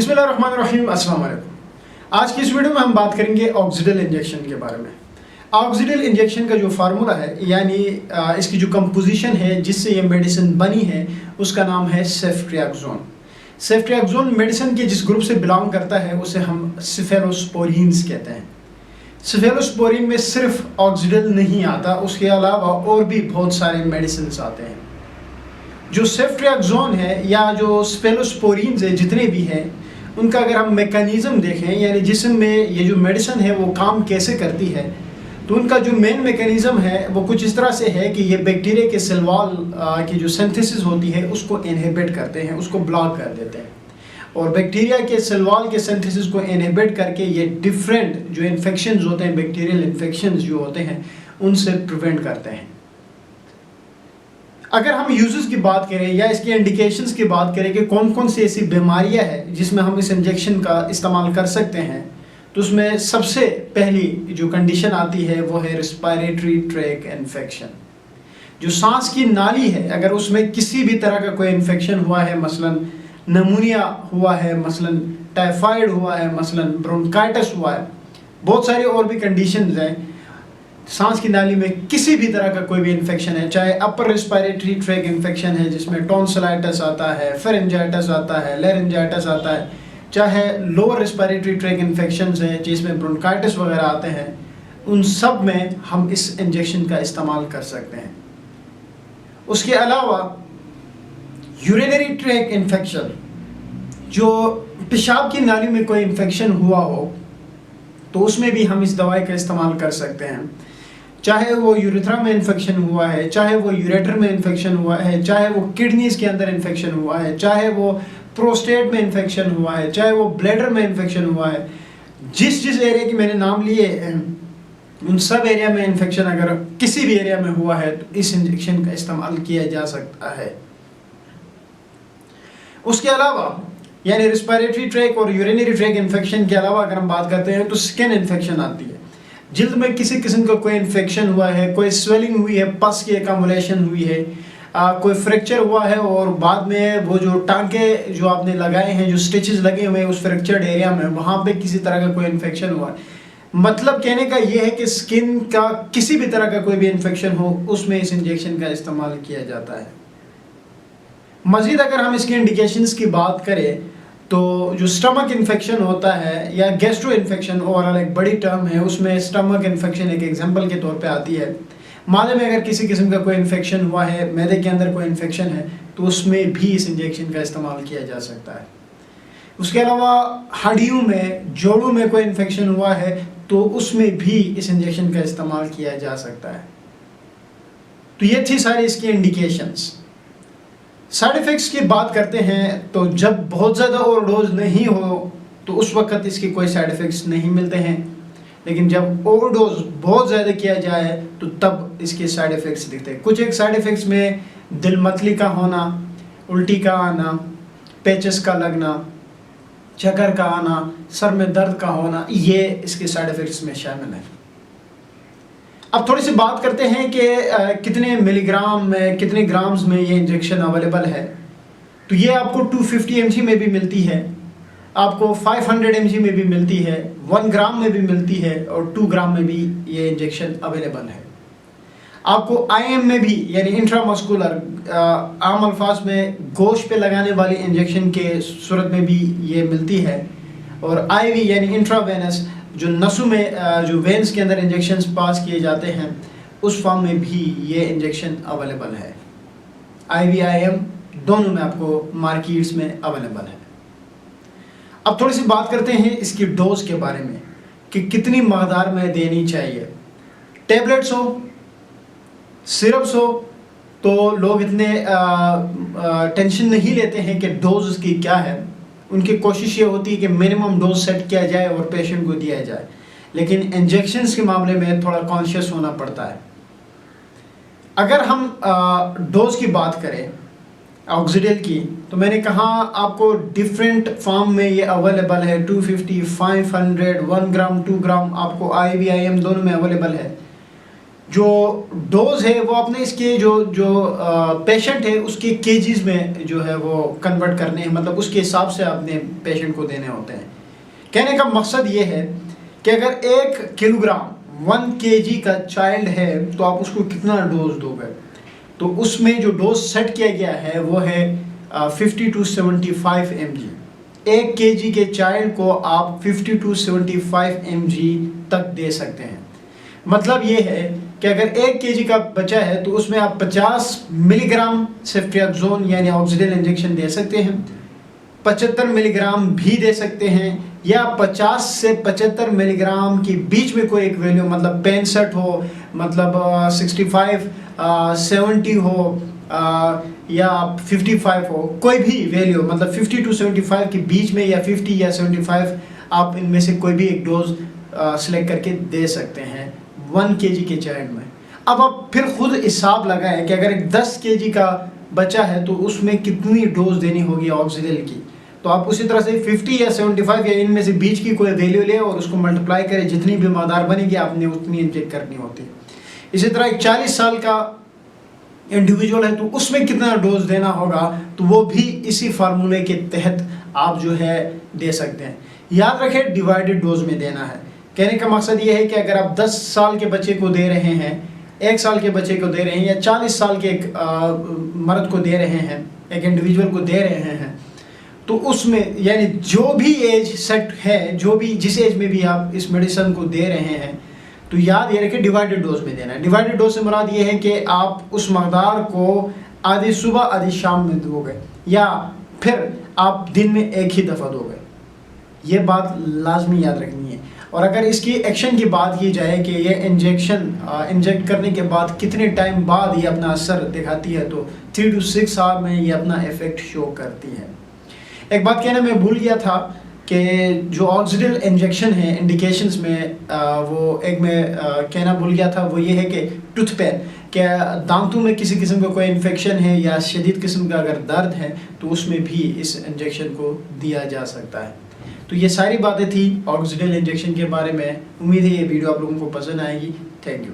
बिस्मिल्लाहिर्रहमानिर्रहीम, अस्सलाम वालेकुम। आज की इस वीडियो में हम बात करेंगे ऑक्सीडल इंजेक्शन के बारे में। ऑक्सीडल इंजेक्शन का जो फार्मूला है, यानी इसकी जो कंपोजिशन है जिससे ये मेडिसिन बनी है, उसका नाम है सेफ्ट्रियाक्सोन। सेफ्ट्रियाक्सोन मेडिसिन के जिस ग्रुप से बिलोंग करता है उसे हम सेफेलोस्पोरीन्स कहते हैं। सेफेलोस्पोरीन में सिर्फ ऑक्सीडल नहीं आता, उसके अलावा और भी बहुत सारे मेडिसिन आते हैं। जो सेफ्ट्रियाक्सोन है या जो सेफेलोस्पोरीन्स है, जितने भी हैं, उनका अगर हम मैकेनिज़्म देखें, यानी जिस्म में ये जो मेडिसिन है वो काम कैसे करती है, तो उनका जो मेन मैकेनिज़्म है वो कुछ इस तरह से है कि ये बैक्टीरिया के सेल वॉल की जो सिंथेसिस होती है उसको इनहिबिट करते हैं, उसको ब्लॉक कर देते हैं। और बैक्टीरिया के सेल वॉल के सिंथेसिस को इनहिबिट करके ये डिफरेंट जो इन्फेक्शंस होते हैं, बैक्टीरियल इन्फेक्शंस जो होते हैं, उनसे प्रिवेंट करते हैं। अगर हम यूजेस की बात करें या इसके इंडिकेशंस की बात करें कि कौन कौन सी ऐसी बीमारियां हैं जिसमें हम इस इंजेक्शन का इस्तेमाल कर सकते हैं, तो उसमें सबसे पहली जो कंडीशन आती है वो है रेस्पिरेटरी ट्रैक इन्फेक्शन। जो सांस की नाली है, अगर उसमें किसी भी तरह का कोई इन्फेक्शन हुआ है, मसलन नमूनिया हुआ है, मसलन टाइफाइड हुआ है, मसलन ब्रोंकाइटिस हुआ है, बहुत सारी और भी कंडीशंस हैं, सांस की नाली में किसी भी तरह का कोई भी इन्फेक्शन है, चाहे अपर रेस्पिरेटरी ट्रैक इन्फेक्शन है जिसमें टॉन्सिलाइटिस आता है, फेरिंजाइटिस आता है, लैरिंजाइटिस आता है, चाहे लोअर रेस्पिरेटरी ट्रैक इन्फेक्शंस है जिसमें ब्रोंकाइटिस वगैरह आते हैं, उन सब में हम इस इंजेक्शन का इस्तेमाल कर सकते हैं। उसके अलावा यूरिनरी ट्रैक इन्फेक्शन, जो पेशाब की नाली में कोई इन्फेक्शन हुआ हो, तो उसमें भी हम इस दवाई का इस्तेमाल कर सकते हैं। चाहे वो यूरेथ्रा में इन्फेक्शन हुआ है, चाहे वो यूरेटर में इन्फेक्शन हुआ है, चाहे वो किडनीज के अंदर इन्फेक्शन हुआ है, चाहे वो प्रोस्टेट में इन्फेक्शन हुआ है, चाहे वो ब्लैडर में इन्फेक्शन हुआ है, जिस जिस एरिया की मैंने नाम लिए उन सब एरिया में इन्फेक्शन अगर किसी भी एरिया में हुआ है तो इस इंजेक्शन का इस्तेमाल किया जा सकता है। उसके अलावा यानी रेस्पिरेटरी ट्रैक और यूरिनरी ट्रैक इन्फेक्शन के अलावा अगर हम बात करते हैं तो स्किन इन्फेक्शन आती है। जिल्द में किसी किस्म का कोई इन्फेक्शन हुआ है, कोई स्वेलिंग हुई है, पस की एकमुलेशन हुई है, कोई फ्रैक्चर हुआ है और बाद में वो जो टांके जो आपने लगाए हैं, जो स्टिचेस लगे हुए हैं उस फ्रैक्चर्ड एरिया में, वहाँ पे किसी तरह का कोई इन्फेक्शन हुआ है, मतलब कहने का ये है कि स्किन का किसी भी तरह का कोई भी इन्फेक्शन हो, उसमें इस इंजेक्शन का इस्तेमाल किया जाता है। मज़ीद अगर हम इसके इंडिकेशंस की बात करें तो जो स्टमक इन्फेक्शन होता है या गैस्ट्रो इन्फेक्शन, ओवरऑल एक बड़ी टर्म है, उसमें स्टमक इन्फेक्शन एक एग्जांपल के तौर पे आती है। मादे में अगर किसी किस्म का कोई इन्फेक्शन हुआ है, मैदे के अंदर कोई इन्फेक्शन है, तो उसमें भी इस इंजेक्शन का इस्तेमाल किया जा सकता है। उसके अलावा हड्डियों में, जोड़ों में कोई इन्फेक्शन हुआ है तो उसमें भी इस इंजेक्शन का इस्तेमाल किया जा सकता है। तो ये थी सारी इसकी इंडिकेशंस। साइड इफ़ेक्ट्स की बात करते हैं तो जब बहुत ज़्यादा ओवरडोज नहीं हो तो उस वक्त इसके कोई साइड इफ़ेक्ट्स नहीं मिलते हैं, लेकिन जब ओवरडोज बहुत ज़्यादा किया जाए तो तब इसके साइड इफ़ेक्ट्स दिखते हैं। कुछ एक साइड इफ़ेक्ट्स में दिल मतली का होना, उल्टी का आना, पेचेस का लगना, चक्कर का आना, सर में दर्द का होना, ये इसके साइड इफ़ेक्ट्स में शामिल है। अब थोड़ी सी बात करते हैं कि कितने मिलीग्राम में, कितने ग्राम्स में ये इंजेक्शन अवेलेबल है। तो ये आपको 250 mg में भी मिलती है, आपको 500 mg में भी मिलती है, 1 ग्राम में भी मिलती है और 2 ग्राम में भी ये इंजेक्शन अवेलेबल है। आपको IM में भी यानी इंट्रामस्कुलर, आम अल्फाज में गोश्त पे लगाने वाली इंजेक्शन के सूरत में भी ये मिलती है, और IV यानी इंट्रावेनस जो नसों में, जो वेन्स के अंदर इंजेक्शंस पास किए जाते हैं, उस फॉर्म में भी ये इंजेक्शन अवेलेबल है। IV IM दोनों में आपको मार्केट्स में अवेलेबल है। अब थोड़ी सी बात करते हैं इसकी डोज के बारे में कि कितनी मकदार में देनी चाहिए। टैबलेट्स हो, सिरप्स हो, तो लोग इतने टेंशन नहीं लेते हैं कि डोज उसकी क्या है। उनकी कोशिश ये होती है कि मिनिमम डोज सेट किया जाए और पेशेंट को दिया जाए, लेकिन इंजेक्शंस के मामले में थोड़ा कॉन्शियस होना पड़ता है। अगर हम डोज की बात करें ऑक्सीडल की, तो मैंने कहा आपको डिफरेंट फॉर्म में ये अवेलेबल है। 250, 500, 1 ग्राम, 2 ग्राम, आपको IV IM दोनों में अवेलेबल है। जो डोज है वो अपने इसके जो जो पेशेंट है उसके केजीज में जो है वो कन्वर्ट करने हैं, मतलब उसके हिसाब से अपने पेशेंट को देने होते हैं। कहने का मकसद ये है कि अगर 1 किलोग्राम 1 kg का चाइल्ड है तो आप उसको कितना डोज दोगे, तो उसमें जो डोज सेट किया गया है वो है 50 to 75 mg। 1 kg के चाइल्ड को आप 50 to 75 mg तक दे सकते हैं। मतलब ये है कि अगर 1 kg का बच्चा है तो उसमें आप 50 मिलीग्राम सेफ्ट्रियाक्सोन यानी ऑक्सीडेल इंजेक्शन दे सकते हैं, 75 मिलीग्राम भी दे सकते हैं, या 50 से 75 मिलीग्राम के बीच में कोई एक वैल्यू, मतलब 65 हो, मतलब 65 70 हो या 55 हो, कोई भी वैल्यू, मतलब 50 to 75 के बीच में या 50 या 75, आप इनमें से कोई भी एक डोज सिलेक्ट करके दे सकते हैं 1 kg के चाइल्ड में। अब आप फिर खुद हिसाब लगाएं कि अगर एक 10 kg का बच्चा है तो उसमें कितनी डोज देनी होगी ऑक्सीडेल की, तो आप उसी तरह से 50 या 75 या इनमें से बीच की कोई वैल्यू ले और उसको मल्टीप्लाई करें, जितनी भी मकदार बनेगी आपने उतनी इंजेक्ट करनी होती है। इसी तरह एक 40 साल का इंडिविजुअल है तो उसमें कितना डोज देना होगा, तो वो भी इसी फार्मूले के तहत आप जो है दे सकते हैं। याद रखें डिवाइडेड डोज में देना है। कहने का मकसद ये है कि अगर आप 10 साल के बच्चे को दे रहे हैं, 1 साल के बच्चे को दे रहे हैं, या 40 साल के एक मर्द को दे रहे हैं, एक इंडिविजुअल को दे रहे हैं, तो उसमें यानी जो भी एज सेट है, जो भी जिस एज में भी आप इस मेडिसिन को दे रहे हैं, तो याद ये रखें डिवाइडेड डोज में देना है। डिवाइडेड डोज से मुराद ये है कि आप उस मकदार को आधी सुबह आधी शाम में दोगे, या फिर आप दिन में एक ही दफ़ा दोगे। ये बात लाजमी याद रखनी है। और अगर इसकी एक्शन की बात की जाए कि ये इंजेक्ट करने के बाद कितने टाइम बाद ये अपना असर दिखाती है, तो 3 to 6 आवर में ये अपना इफेक्ट शो करती है। एक बात कहना मैं भूल गया था कि जो ऑक्सीडेल इंजेक्शन है इंडिकेशंस में, वो एक मैं कहना भूल गया था, वो ये है कि टूथ पेन, क्या दांतों में किसी किस्म का कोई इन्फेक्शन है या शदीद किस्म का अगर दर्द है तो उसमें भी इस इंजेक्शन को दिया जा सकता है। तो ये सारी बातें थी ऑक्सीडेल इंजेक्शन के बारे में। उम्मीद है ये वीडियो आप लोगों को पसंद आएगी। Thank you.